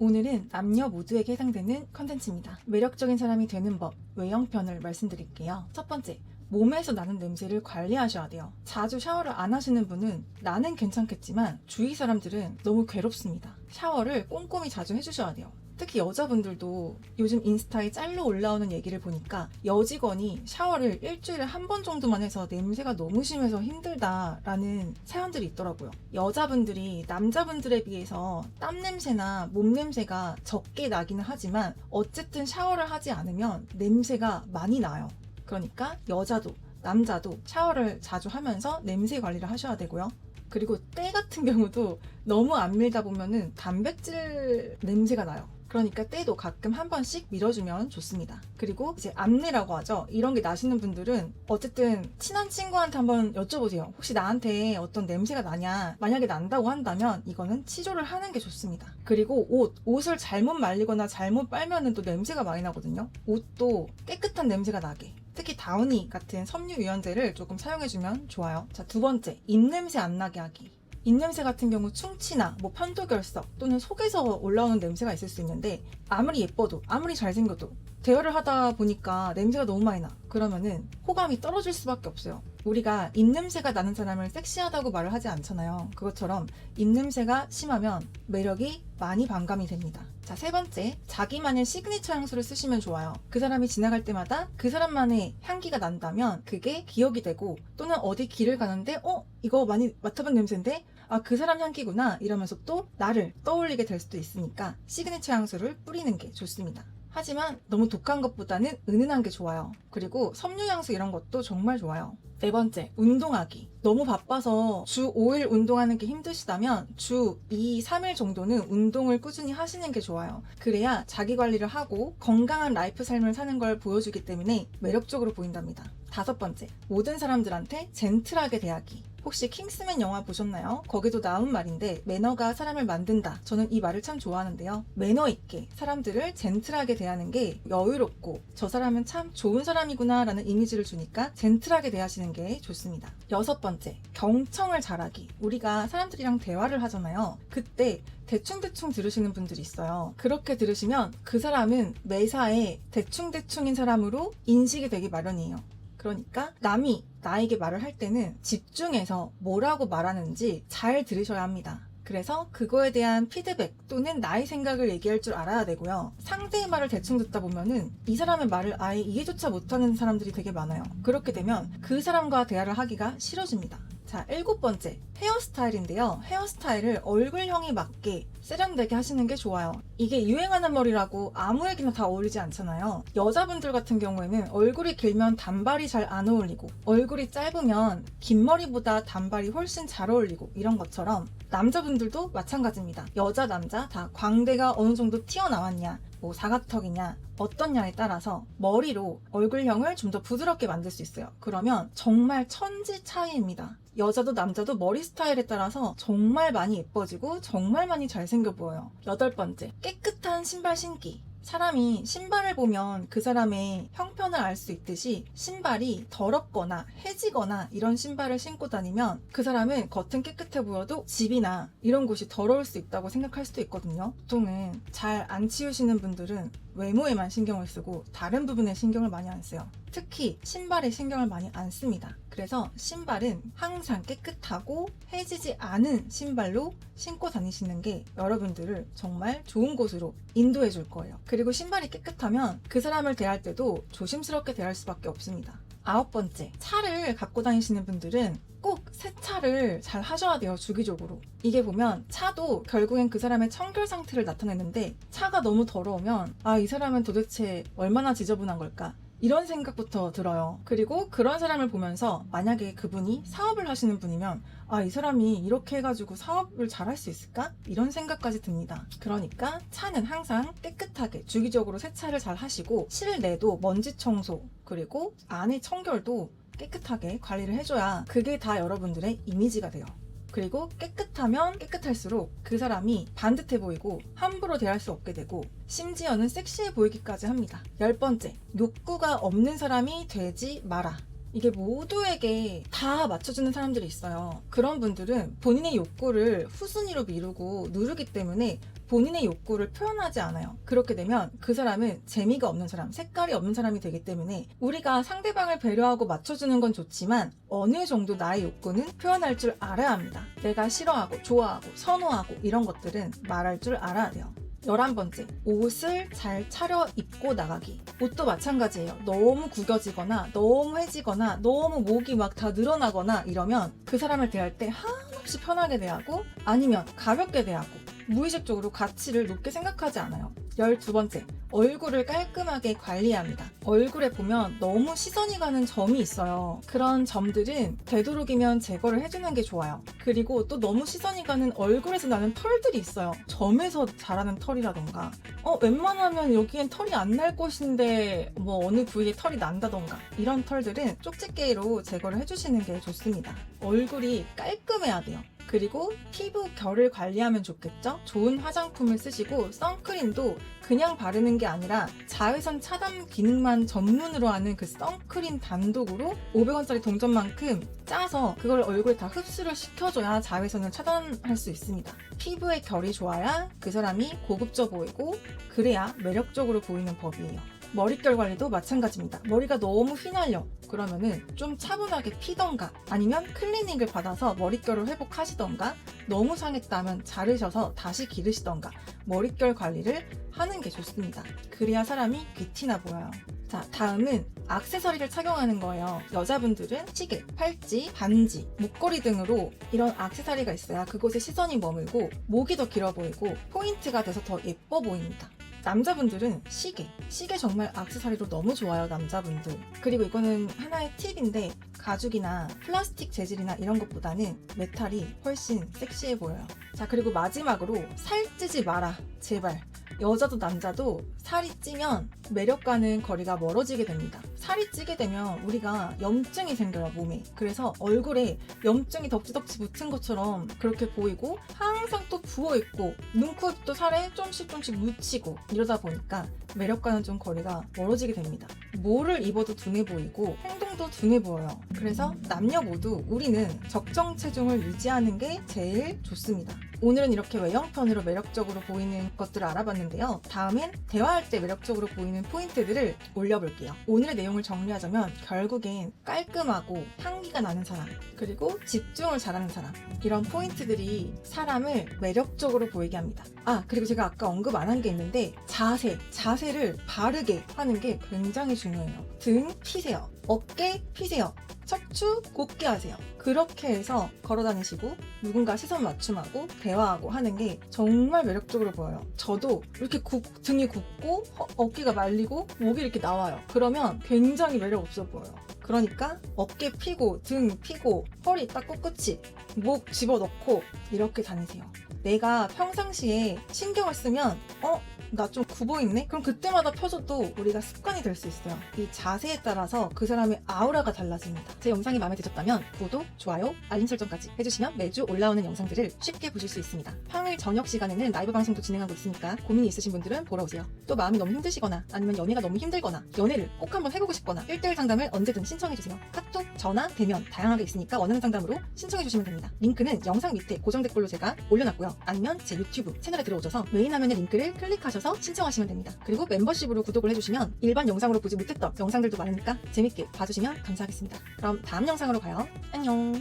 오늘은 남녀 모두에게 해당되는 컨텐츠입니다. 매력적인 사람이 되는 법, 외형편을 말씀드릴게요. 첫 번째, 몸에서 나는 냄새를 관리하셔야 돼요. 자주 샤워를 안 하시는 분은 나는 괜찮겠지만 주위 사람들은 너무 괴롭습니다. 샤워를 꼼꼼히 자주 해주셔야 돼요. 특히 여자분들도 요즘 인스타에 짤로 올라오는 얘기를 보니까 여직원이 샤워를 일주일에 한 번 정도만 해서 냄새가 너무 심해서 힘들다라는 사연들이 있더라고요. 여자분들이 남자분들에 비해서 땀 냄새나 몸 냄새가 적게 나기는 하지만 어쨌든 샤워를 하지 않으면 냄새가 많이 나요. 그러니까 여자도 남자도 샤워를 자주 하면서 냄새 관리를 하셔야 되고요. 그리고 때 같은 경우도 너무 안 밀다 보면은 단백질 냄새가 나요. 그러니까 때도 가끔 한 번씩 밀어주면 좋습니다. 그리고 이제 암내라고 하죠. 이런 게 나시는 분들은 어쨌든 친한 친구한테 한번 여쭤보세요. 혹시 나한테 어떤 냄새가 나냐? 만약에 난다고 한다면 이거는 치료를 하는 게 좋습니다. 그리고 옷을 잘못 말리거나 잘못 빨면은 또 냄새가 많이 나거든요. 옷도 깨끗한 냄새가 나게. 특히 다우니 같은 섬유 유연제를 조금 사용해주면 좋아요. 자, 두 번째, 입냄새 안 나게 하기. 입냄새 같은 경우 충치나 편도결석 또는 속에서 올라오는 냄새가 있을 수 있는데 아무리 예뻐도 아무리 잘생겨도 대화를 하다 보니까 냄새가 너무 많이 나. 그러면은 호감이 떨어질 수밖에 없어요. 우리가 입냄새가 나는 사람을 섹시하다고 말을 하지 않잖아요. 그것처럼 입냄새가 심하면 매력이 많이 반감이 됩니다. 자, 세 번째, 자기만의 시그니처 향수를 쓰시면 좋아요. 그 사람이 지나갈 때마다 그 사람만의 향기가 난다면 그게 기억이 되고 또는 어디 길을 가는데 이거 많이 맡아본 냄새인데? 그 사람 향기구나 이러면서 또 나를 떠올리게 될 수도 있으니까 시그니처 향수를 뿌리는 게 좋습니다. 하지만 너무 독한 것보다는 은은한 게 좋아요. 그리고 섬유 향수 이런 것도 정말 좋아요. 네 번째, 운동하기. 너무 바빠서 주 5일 운동하는 게 힘드시다면 주 2, 3일 정도는 운동을 꾸준히 하시는 게 좋아요. 그래야 자기 관리를 하고 건강한 라이프 삶을 사는 걸 보여주기 때문에 매력적으로 보인답니다. 다섯 번째, 모든 사람들한테 젠틀하게 대하기. 혹시 킹스맨 영화 보셨나요? 거기도 나온 말인데 매너가 사람을 만든다. 저는 이 말을 참 좋아하는데요. 매너 있게 사람들을 젠틀하게 대하는 게 여유롭고 저 사람은 참 좋은 사람이구나 라는 이미지를 주니까 젠틀하게 대하시는 게 좋습니다. 여섯 번째, 경청을 잘하기. 우리가 사람들이랑 대화를 하잖아요. 그때 대충대충 들으시는 분들이 있어요. 그렇게 들으시면 그 사람은 매사에 대충대충인 사람으로 인식이 되기 마련이에요. 그러니까 남이 나에게 말을 할 때는 집중해서 뭐라고 말하는지 잘 들으셔야 합니다. 그래서 그거에 대한 피드백 또는 나의 생각을 얘기할 줄 알아야 되고요. 상대의 말을 대충 듣다 보면은 이 사람의 말을 아예 이해조차 못하는 사람들이 되게 많아요. 그렇게 되면 그 사람과 대화를 하기가 싫어집니다. 자, 일곱 번째, 헤어스타일인데요. 헤어스타일을 얼굴형에 맞게 세련되게 하시는 게 좋아요. 이게 유행하는 머리라고 아무에게나 다 어울리지 않잖아요. 여자분들 같은 경우에는 얼굴이 길면 단발이 잘 안 어울리고 얼굴이 짧으면 긴 머리보다 단발이 훨씬 잘 어울리고 이런 것처럼 남자분들도 마찬가지입니다. 여자, 남자 다 광대가 어느 정도 튀어나왔냐 사각턱이냐 어떻냐에 따라서 머리로 얼굴형을 좀 더 부드럽게 만들 수 있어요. 그러면 정말 천지 차이입니다. 여자도 남자도 머리 스타일에 따라서 정말 많이 예뻐지고 정말 많이 잘생겨 보여요. 여덟 번째, 깨끗한 신발 신기. 사람이 신발을 보면 그 사람의 형편을 알 수 있듯이 신발이 더럽거나 해지거나 이런 신발을 신고 다니면 그 사람은 겉은 깨끗해 보여도 집이나 이런 곳이 더러울 수 있다고 생각할 수도 있거든요. 보통은 잘 안 치우시는 분들은 외모에만 신경을 쓰고 다른 부분에 신경을 많이 안 써요. 특히 신발에 신경을 많이 안 씁니다. 그래서 신발은 항상 깨끗하고 해지지 않은 신발로 신고 다니시는 게 여러분들을 정말 좋은 곳으로 인도해 줄 거예요. 그리고 신발이 깨끗하면 그 사람을 대할 때도 조심스럽게 대할 수밖에 없습니다. 아홉 번째, 차를 갖고 다니시는 분들은 꼭 세차를 잘 하셔야 돼요. 주기적으로. 이게 보면 차도 결국엔 그 사람의 청결 상태를 나타내는데 차가 너무 더러우면 이 사람은 도대체 얼마나 지저분한 걸까? 이런 생각부터 들어요. 그리고 그런 사람을 보면서 만약에 그분이 사업을 하시는 분이면 이 사람이 이렇게 해가지고 사업을 잘 할 수 있을까? 이런 생각까지 듭니다. 그러니까 차는 항상 깨끗하게 주기적으로 세차를 잘 하시고 실내도 먼지 청소 그리고 안의 청결도 깨끗하게 관리를 해줘야 그게 다 여러분들의 이미지가 돼요. 그리고 깨끗하면 깨끗할수록 그 사람이 반듯해 보이고 함부로 대할 수 없게 되고 심지어는 섹시해 보이기까지 합니다. 열 번째, 욕구가 없는 사람이 되지 마라. 이게 모두에게 다 맞춰주는 사람들이 있어요. 그런 분들은 본인의 욕구를 후순위로 미루고 누르기 때문에 본인의 욕구를 표현하지 않아요. 그렇게 되면 그 사람은 재미가 없는 사람, 색깔이 없는 사람이 되기 때문에 우리가 상대방을 배려하고 맞춰주는 건 좋지만 어느 정도 나의 욕구는 표현할 줄 알아야 합니다. 내가 싫어하고 좋아하고 선호하고 이런 것들은 말할 줄 알아야 돼요. 11번째, 옷을 잘 차려 입고 나가기. 옷도 마찬가지예요. 너무 구겨지거나 너무 해지거나 너무 목이 막 다 늘어나거나 이러면 그 사람을 대할 때 한없이 편하게 대하고 아니면 가볍게 대하고 무의식적으로 가치를 높게 생각하지 않아요. 12번째, 얼굴을 깔끔하게 관리해야 합니다. 얼굴에 보면 너무 시선이 가는 점이 있어요. 그런 점들은 되도록이면 제거를 해주는 게 좋아요. 그리고 또 너무 시선이 가는 얼굴에서 나는 털들이 있어요. 점에서 자라는 털이라던가 웬만하면 여기엔 털이 안 날 곳인데 뭐 어느 부위에 털이 난다던가 이런 털들은 쪽집게로 제거를 해주시는 게 좋습니다. 얼굴이 깔끔해야 돼요. 그리고 피부 결을 관리하면 좋겠죠? 좋은 화장품을 쓰시고 선크림도 그냥 바르는 게 아니라 자외선 차단 기능만 전문으로 하는 그 선크림 단독으로 500원짜리 동전만큼 짜서 그걸 얼굴에 다 흡수를 시켜줘야 자외선을 차단할 수 있습니다. 피부의 결이 좋아야 그 사람이 고급져 보이고 그래야 매력적으로 보이는 법이에요. 머릿결 관리도 마찬가지입니다. 머리가 너무 휘날려. 그러면은 좀 차분하게 피던가 아니면 클리닉을 받아서 머릿결을 회복하시던가 너무 상했다면 자르셔서 다시 기르시던가 머릿결 관리를 하는 게 좋습니다. 그래야 사람이 귀티나 보여요. 자, 다음은 액세서리를 착용하는 거예요. 여자분들은 시계, 팔찌, 반지, 목걸이 등으로 이런 액세서리가 있어야 그곳에 시선이 머물고 목이 더 길어 보이고 포인트가 돼서 더 예뻐 보입니다. 남자분들은 시계 정말 액세서리로 너무 좋아요, 남자분들. 그리고 이거는 하나의 팁인데 가죽이나 플라스틱 재질이나 이런 것보다는 메탈이 훨씬 섹시해 보여요. 자, 그리고 마지막으로 살찌지 마라, 제발. 여자도 남자도 살이 찌면 매력과는 거리가 멀어지게 됩니다. 살이 찌게 되면 우리가 염증이 생겨요, 몸에. 그래서 얼굴에 염증이 덕지덕지 붙은 것처럼 그렇게 보이고 항상 또 부어있고 눈, 코, 입도 살에 조금씩 묻히고 이러다 보니까 매력과는 좀 거리가 멀어지게 됩니다. 뭐를 입어도 둔해 보이고 행동도 둔해 보여요. 그래서 남녀 모두 우리는 적정 체중을 유지하는 게 제일 좋습니다. 오늘은 이렇게 외형편으로 매력적으로 보이는 것들을 알아봤는데요. 다음엔 대화할 때 매력적으로 보이는 포인트들을 올려볼게요. 오늘의 내용을 정리하자면 결국엔 깔끔하고 향기가 나는 사람, 그리고 집중을 잘하는 사람, 이런 포인트들이 사람을 매력적으로 보이게 합니다. 그리고 제가 아까 언급 안 한 게 있는데 자세를 바르게 하는 게 굉장히 중요해요. 등 피세요. 어깨 피세요. 척추 곧게 하세요. 그렇게 해서 걸어다니시고 누군가 시선 맞춤하고 대화하고 하는 게 정말 매력적으로 보여요. 저도 이렇게 등이 굽고 어깨가 말리고 목이 이렇게 나와요. 그러면 굉장히 매력 없어 보여요. 그러니까 어깨 피고 등 피고 허리 딱 꿋꿋이 목 집어넣고 이렇게 다니세요. 내가 평상시에 신경을 쓰면 나 좀 굽어있네? 그럼 그때마다 펴줘도 우리가 습관이 될 수 있어요. 이 자세에 따라서 그 사람의 아우라가 달라집니다. 제 영상이 마음에 드셨다면 구독, 좋아요, 알림 설정까지 해주시면 매주 올라오는 영상들을 쉽게 보실 수 있습니다. 평일 저녁 시간에는 라이브 방송도 진행하고 있으니까 고민이 있으신 분들은 보러 오세요. 또 마음이 너무 힘드시거나 아니면 연애가 너무 힘들거나 연애를 꼭 한번 해보고 싶거나 1대1 상담을 언제든 신청해주세요. 카톡, 전화, 대면 다양하게 있으니까 원하는 상담으로 신청해주시면 됩니다. 링크는 영상 밑에 고정 댓글로 제가 올려놨고요. 아니면 제 유튜브 채널에 들어오셔서 메인 화면의 링크를 클릭하셔서 신청하시면 됩니다. 그리고 멤버십으로 구독을 해주시면 일반 영상으로 보지 못했던 영상들도 많으니까 재밌게 봐주시면 감사하겠습니다. 그럼 다음 영상으로 봐요. 안녕.